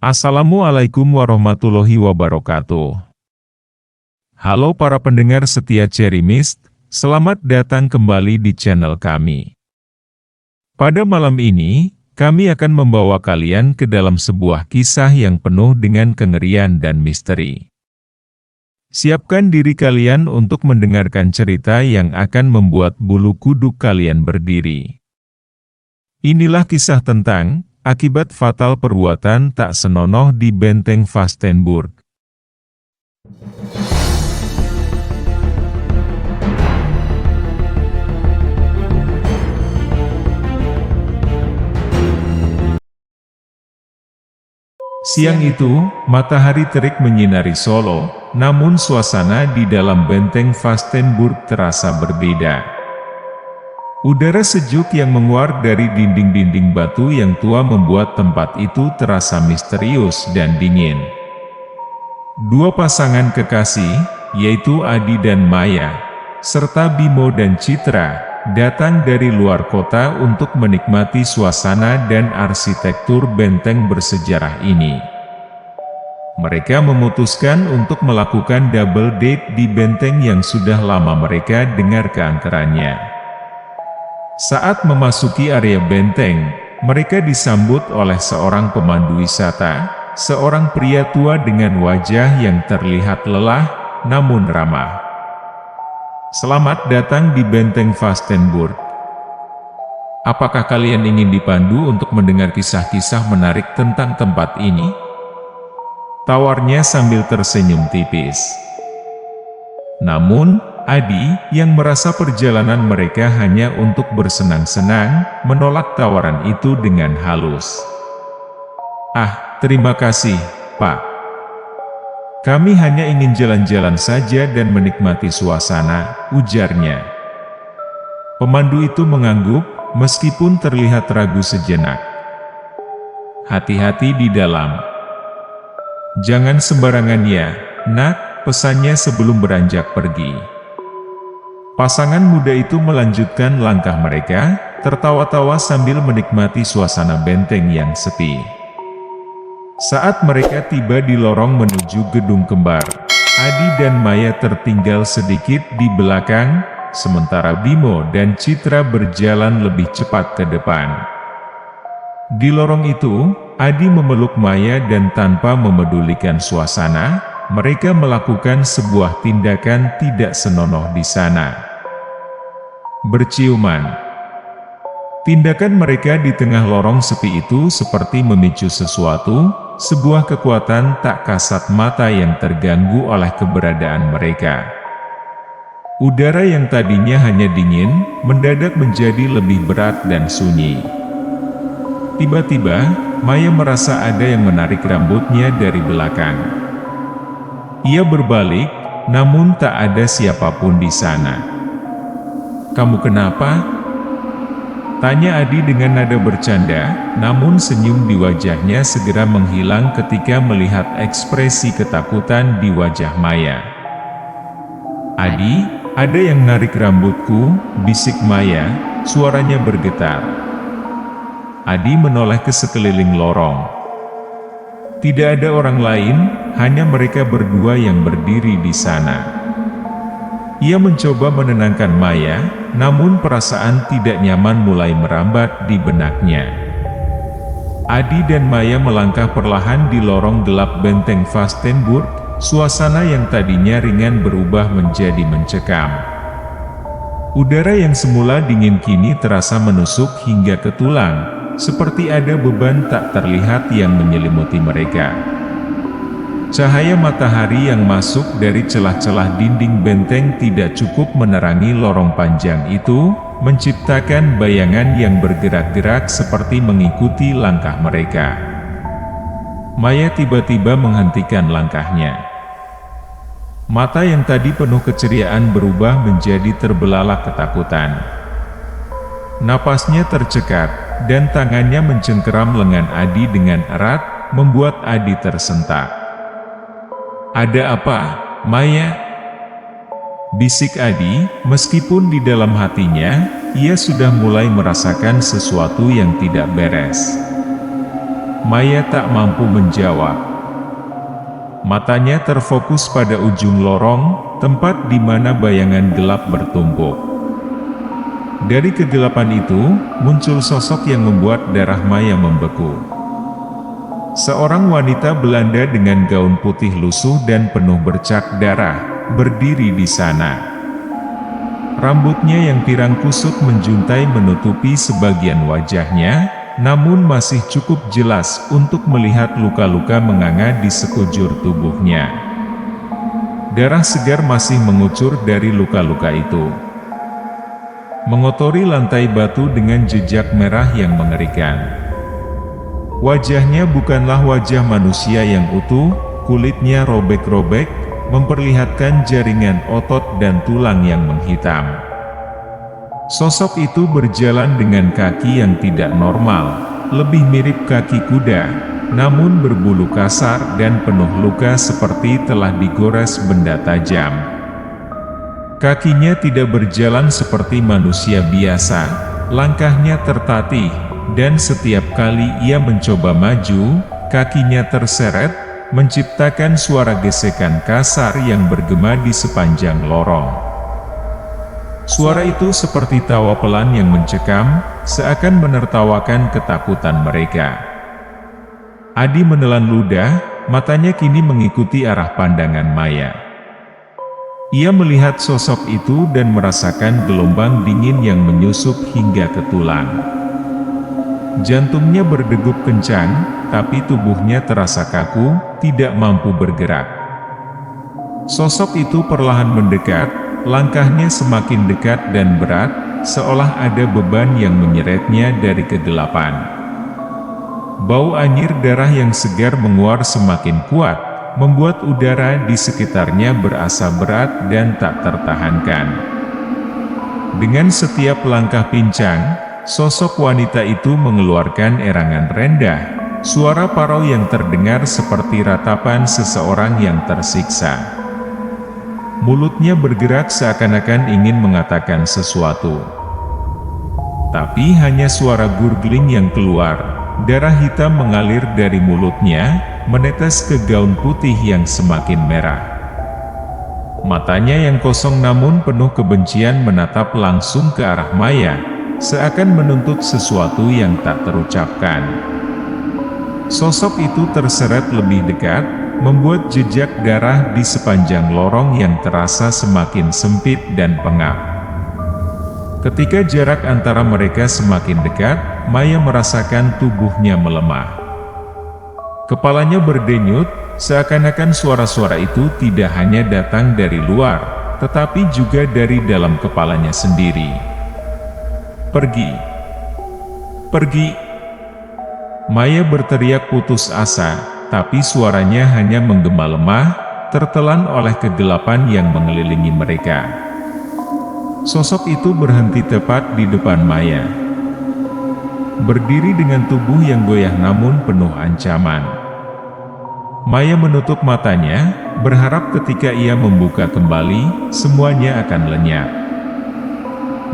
Assalamualaikum warahmatullahi wabarakatuh. Halo para pendengar setia Cherry Mist, selamat datang kembali di channel kami. Pada malam ini, kami akan membawa kalian ke dalam sebuah kisah yang penuh dengan kengerian dan misteri. Siapkan diri kalian untuk mendengarkan cerita yang akan membuat bulu kuduk kalian berdiri. Inilah kisah tentang akibat fatal perbuatan tak senonoh di Benteng Vastenburg. Siang itu, matahari terik menyinari Solo, namun suasana di dalam Benteng Vastenburg terasa berbeda. Udara sejuk yang menguar dari dinding-dinding batu yang tua membuat tempat itu terasa misterius dan dingin. Dua pasangan kekasih, yaitu Adi dan Maya, serta Bimo dan Citra, datang dari luar kota untuk menikmati suasana dan arsitektur benteng bersejarah ini. Mereka memutuskan untuk melakukan double date di benteng yang sudah lama mereka dengar keangkerannya. Saat memasuki area benteng, mereka disambut oleh seorang pemandu wisata, seorang pria tua dengan wajah yang terlihat lelah, namun ramah. Selamat datang di Benteng Vastenburg. Apakah kalian ingin dipandu untuk mendengar kisah-kisah menarik tentang tempat ini? Tawarnya sambil tersenyum tipis. Namun, Adi, yang merasa perjalanan mereka hanya untuk bersenang-senang, menolak tawaran itu dengan halus. "Ah, terima kasih, Pak. Kami hanya ingin jalan-jalan saja dan menikmati suasana," ujarnya. Pemandu itu mengangguk, meskipun terlihat ragu sejenak. "Hati-hati di dalam. Jangan sembarangan ya, Nak," pesannya sebelum beranjak pergi. Pasangan muda itu melanjutkan langkah mereka, tertawa-tawa sambil menikmati suasana benteng yang sepi. Saat mereka tiba di lorong menuju gedung kembar, Adi dan Maya tertinggal sedikit di belakang, sementara Bimo dan Citra berjalan lebih cepat ke depan. Di lorong itu, Adi memeluk Maya dan tanpa memedulikan suasana, mereka melakukan sebuah tindakan tidak senonoh di sana. Berciuman. Tindakan mereka di tengah lorong sepi itu seperti memicu sesuatu, sebuah kekuatan tak kasat mata yang terganggu oleh keberadaan mereka. Udara yang tadinya hanya dingin, mendadak menjadi lebih berat dan sunyi. Tiba-tiba, Maya merasa ada yang menarik rambutnya dari belakang. Ia berbalik, namun tak ada siapapun di sana. "Kamu kenapa?" tanya Adi dengan nada bercanda, namun senyum di wajahnya segera menghilang ketika melihat ekspresi ketakutan di wajah Maya. "Adi, ada yang narik rambutku," bisik Maya, suaranya bergetar. Adi menoleh ke sekeliling lorong. Tidak ada orang lain, hanya mereka berdua yang berdiri di sana. Ia mencoba menenangkan Maya, namun perasaan tidak nyaman mulai merambat di benaknya. Adi dan Maya melangkah perlahan di lorong gelap Benteng Vastenburg, suasana yang tadinya ringan berubah menjadi mencekam. Udara yang semula dingin kini terasa menusuk hingga ke tulang, seperti ada beban tak terlihat yang menyelimuti mereka. Cahaya matahari yang masuk dari celah-celah dinding benteng tidak cukup menerangi lorong panjang itu, menciptakan bayangan yang bergerak-gerak seperti mengikuti langkah mereka. Maya tiba-tiba menghentikan langkahnya. Mata yang tadi penuh keceriaan berubah menjadi terbelalak ketakutan. Napasnya tercekat, dan tangannya mencengkeram lengan Adi dengan erat, membuat Adi tersentak. "Ada apa, Maya?" bisik Adi, meskipun di dalam hatinya, ia sudah mulai merasakan sesuatu yang tidak beres. Maya tak mampu menjawab. Matanya terfokus pada ujung lorong, tempat di mana bayangan gelap bertumpuk. Dari kegelapan itu, muncul sosok yang membuat darah Maya membeku. Seorang wanita Belanda dengan gaun putih lusuh dan penuh bercak darah, berdiri di sana. Rambutnya yang pirang kusut menjuntai menutupi sebagian wajahnya, namun masih cukup jelas untuk melihat luka-luka menganga di sekujur tubuhnya. Darah segar masih mengucur dari luka-luka itu, mengotori lantai batu dengan jejak merah yang mengerikan. Wajahnya bukanlah wajah manusia yang utuh, kulitnya robek-robek, memperlihatkan jaringan otot dan tulang yang menghitam. Sosok itu berjalan dengan kaki yang tidak normal, lebih mirip kaki kuda, namun berbulu kasar dan penuh luka seperti telah digores benda tajam. Kakinya tidak berjalan seperti manusia biasa, langkahnya tertatih, dan setiap kali ia mencoba maju, kakinya terseret, menciptakan suara gesekan kasar yang bergema di sepanjang lorong. Suara itu seperti tawa pelan yang mencekam, seakan menertawakan ketakutan mereka. Adi menelan ludah, matanya kini mengikuti arah pandangan Maya. Ia melihat sosok itu dan merasakan gelombang dingin yang menyusup hingga ke tulang. Jantungnya berdegup kencang, tapi tubuhnya terasa kaku, tidak mampu bergerak. Sosok itu perlahan mendekat. Langkahnya semakin dekat dan berat, seolah ada beban yang menyeretnya dari kegelapan. Bau anyir darah yang segar menguar semakin kuat, membuat udara di sekitarnya berasa berat dan tak tertahankan. Dengan setiap langkah pincang, sosok wanita itu mengeluarkan erangan rendah, suara parau yang terdengar seperti ratapan seseorang yang tersiksa. Mulutnya bergerak seakan-akan ingin mengatakan sesuatu. Tapi hanya suara gurgling yang keluar, darah hitam mengalir dari mulutnya, menetes ke gaun putih yang semakin merah. Matanya yang kosong namun penuh kebencian menatap langsung ke arah Maya, seakan menuntut sesuatu yang tak terucapkan. Sosok itu terseret lebih dekat, membuat jejak darah di sepanjang lorong yang terasa semakin sempit dan pengap. Ketika jarak antara mereka semakin dekat, Maya merasakan tubuhnya melemah. Kepalanya berdenyut, seakan-akan suara-suara itu tidak hanya datang dari luar, tetapi juga dari dalam kepalanya sendiri. "Pergi! Pergi!" Maya berteriak putus asa. Tapi suaranya hanya menggema lemah, tertelan oleh kegelapan yang mengelilingi mereka. Sosok itu berhenti tepat di depan Maya. Berdiri dengan tubuh yang goyah namun penuh ancaman. Maya menutup matanya, berharap ketika ia membuka kembali, semuanya akan lenyap.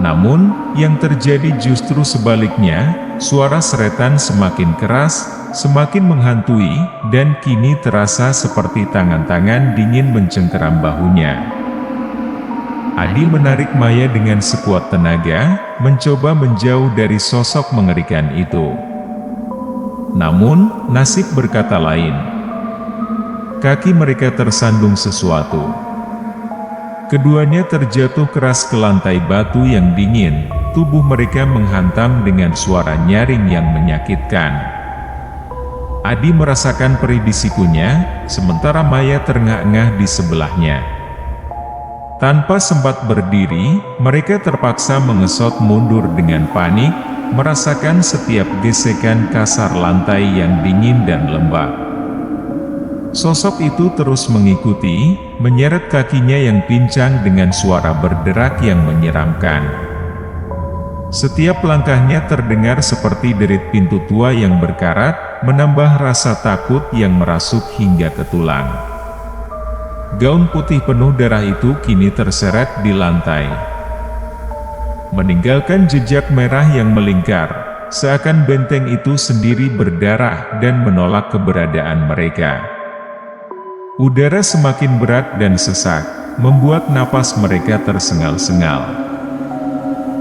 Namun, yang terjadi justru sebaliknya, suara seretan semakin keras, semakin menghantui, dan kini terasa seperti tangan-tangan dingin mencengkeram bahunya. Adi menarik Maya dengan sekuat tenaga, mencoba menjauh dari sosok mengerikan itu. Namun, nasib berkata lain. Kaki mereka tersandung sesuatu. Keduanya terjatuh keras ke lantai batu yang dingin, tubuh mereka menghantam dengan suara nyaring yang menyakitkan. Adi merasakan perih di sikunya, sementara Maya terengah-engah di sebelahnya. Tanpa sempat berdiri, mereka terpaksa mengesot mundur dengan panik, merasakan setiap gesekan kasar lantai yang dingin dan lembab. Sosok itu terus mengikuti, menyeret kakinya yang pincang dengan suara berderak yang menyeramkan. Setiap langkahnya terdengar seperti derit pintu tua yang berkarat, menambah rasa takut yang merasuk hingga ke tulang. Gaun putih penuh darah itu kini terseret di lantai, meninggalkan jejak merah yang melingkar, seakan benteng itu sendiri berdarah dan menolak keberadaan mereka. Udara semakin berat dan sesak, membuat napas mereka tersengal-sengal.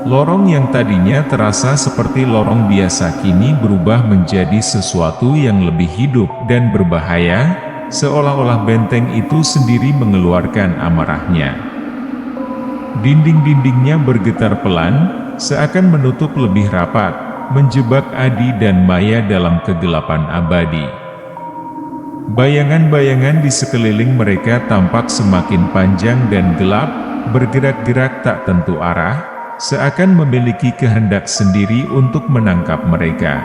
Lorong yang tadinya terasa seperti lorong biasa kini berubah menjadi sesuatu yang lebih hidup dan berbahaya, seolah-olah benteng itu sendiri mengeluarkan amarahnya. Dinding-dindingnya bergetar pelan, seakan menutup lebih rapat, menjebak Adi dan Maya dalam kegelapan abadi. Bayangan-bayangan di sekeliling mereka tampak semakin panjang dan gelap, bergerak-gerak tak tentu arah, seakan memiliki kehendak sendiri untuk menangkap mereka.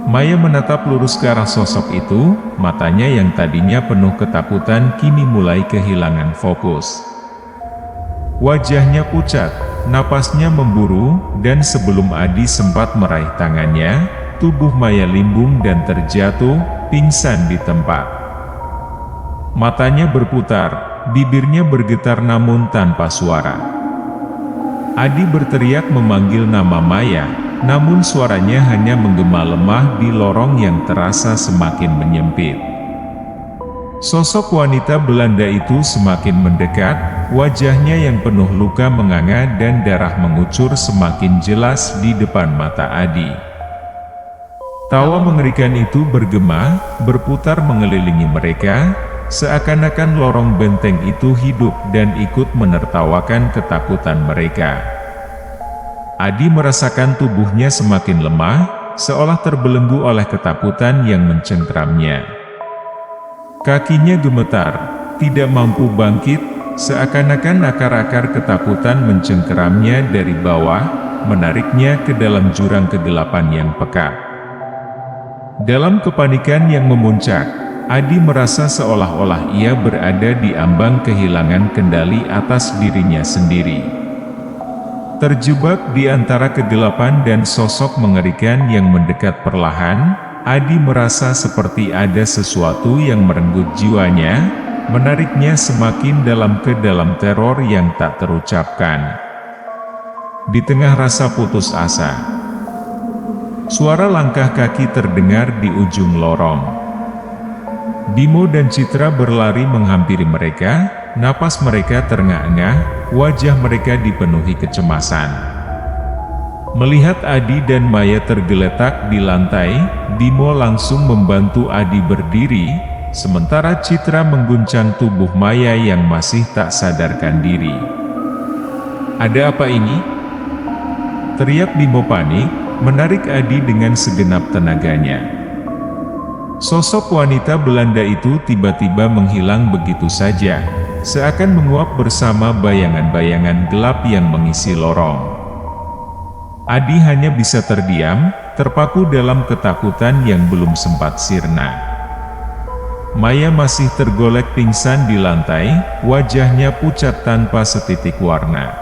Maya menatap lurus ke arah sosok itu, matanya yang tadinya penuh ketakutan kini mulai kehilangan fokus. Wajahnya pucat, napasnya memburu, dan sebelum Adi sempat meraih tangannya, tubuh Maya limbung dan terjatuh, pingsan di tempat. Matanya berputar, bibirnya bergetar namun tanpa suara. Adi berteriak memanggil nama Maya, namun suaranya hanya menggema lemah di lorong yang terasa semakin menyempit. Sosok wanita Belanda itu semakin mendekat, wajahnya yang penuh luka menganga dan darah mengucur semakin jelas di depan mata Adi. Tawa mengerikan itu bergema, berputar mengelilingi mereka, seakan-akan lorong benteng itu hidup dan ikut menertawakan ketakutan mereka. Adi merasakan tubuhnya semakin lemah, seolah terbelenggu oleh ketakutan yang mencengkeramnya. Kakinya gemetar, tidak mampu bangkit, seakan-akan akar-akar ketakutan mencengkeramnya dari bawah, menariknya ke dalam jurang kegelapan yang pekat. Dalam kepanikan yang memuncak, Adi merasa seolah-olah ia berada di ambang kehilangan kendali atas dirinya sendiri. Terjebak di antara kegelapan dan sosok mengerikan yang mendekat perlahan, Adi merasa seperti ada sesuatu yang merenggut jiwanya, menariknya semakin dalam ke dalam teror yang tak terucapkan. Di tengah rasa putus asa, suara langkah kaki terdengar di ujung lorong. Bimo dan Citra berlari menghampiri mereka, napas mereka terengah-engah, wajah mereka dipenuhi kecemasan. Melihat Adi dan Maya tergeletak di lantai, Bimo langsung membantu Adi berdiri, sementara Citra mengguncang tubuh Maya yang masih tak sadarkan diri. "Ada apa ini?" teriak Bimo panik, menarik Adi dengan segenap tenaganya. Sosok wanita Belanda itu tiba-tiba menghilang begitu saja, seakan menguap bersama bayangan-bayangan gelap yang mengisi lorong. Adi hanya bisa terdiam, terpaku dalam ketakutan yang belum sempat sirna. Maya masih tergolek pingsan di lantai, wajahnya pucat tanpa setitik warna.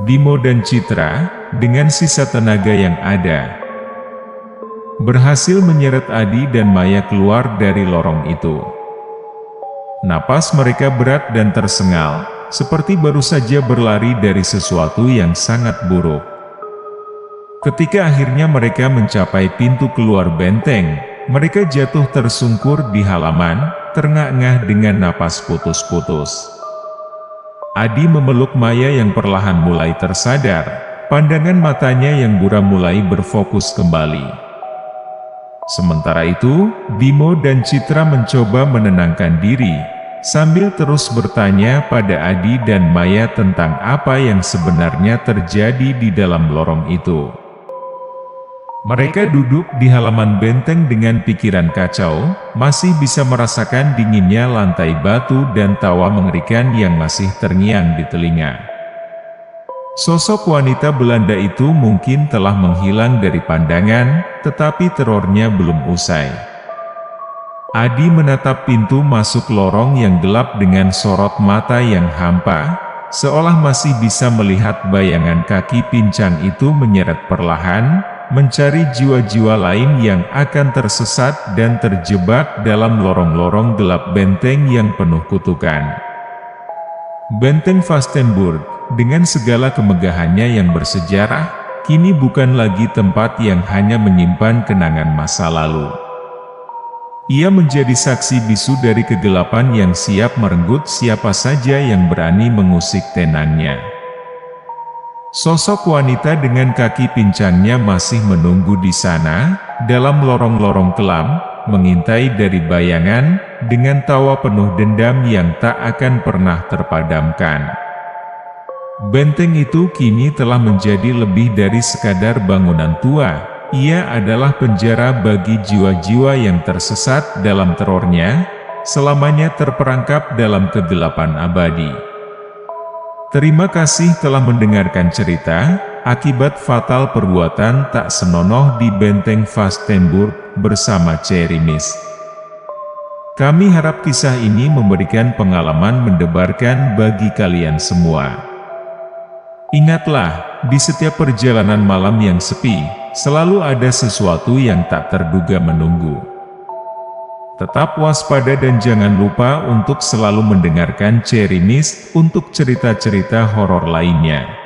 Bimo dan Citra, dengan sisa tenaga yang ada, berhasil menyeret Adi dan Maya keluar dari lorong itu. Napas mereka berat dan tersengal, seperti baru saja berlari dari sesuatu yang sangat buruk. Ketika akhirnya mereka mencapai pintu keluar benteng, mereka jatuh tersungkur di halaman, terengah-engah dengan napas putus-putus. Adi memeluk Maya yang perlahan mulai tersadar, pandangan matanya yang buram mulai berfokus kembali. Sementara itu, Bimo dan Citra mencoba menenangkan diri, sambil terus bertanya pada Adi dan Maya tentang apa yang sebenarnya terjadi di dalam lorong itu. Mereka duduk di halaman benteng dengan pikiran kacau, masih bisa merasakan dinginnya lantai batu dan tawa mengerikan yang masih terngiang di telinga. Sosok wanita Belanda itu mungkin telah menghilang dari pandangan, tetapi terornya belum usai. Adi menatap pintu masuk lorong yang gelap dengan sorot mata yang hampa, seolah masih bisa melihat bayangan kaki pincang itu menyeret perlahan, mencari jiwa-jiwa lain yang akan tersesat dan terjebak dalam lorong-lorong gelap benteng yang penuh kutukan. Benteng Vastenburg, dengan segala kemegahannya yang bersejarah, kini bukan lagi tempat yang hanya menyimpan kenangan masa lalu. Ia menjadi saksi bisu dari kegelapan yang siap merenggut siapa saja yang berani mengusik tenangnya. Sosok wanita dengan kaki pincangnya masih menunggu di sana, dalam lorong-lorong kelam, mengintai dari bayangan, dengan tawa penuh dendam yang tak akan pernah terpadamkan. Benteng itu kini telah menjadi lebih dari sekadar bangunan tua. Ia adalah penjara bagi jiwa-jiwa yang tersesat dalam terornya, selamanya terperangkap dalam kegelapan abadi. Terima kasih telah mendengarkan cerita, akibat fatal perbuatan tak senonoh di Benteng Vastenburg bersama Cerimis. Kami harap kisah ini memberikan pengalaman mendebarkan bagi kalian semua. Ingatlah, di setiap perjalanan malam yang sepi, selalu ada sesuatu yang tak terduga menunggu. Tetap waspada dan jangan lupa untuk selalu mendengarkan Cerimis untuk cerita-cerita horor lainnya.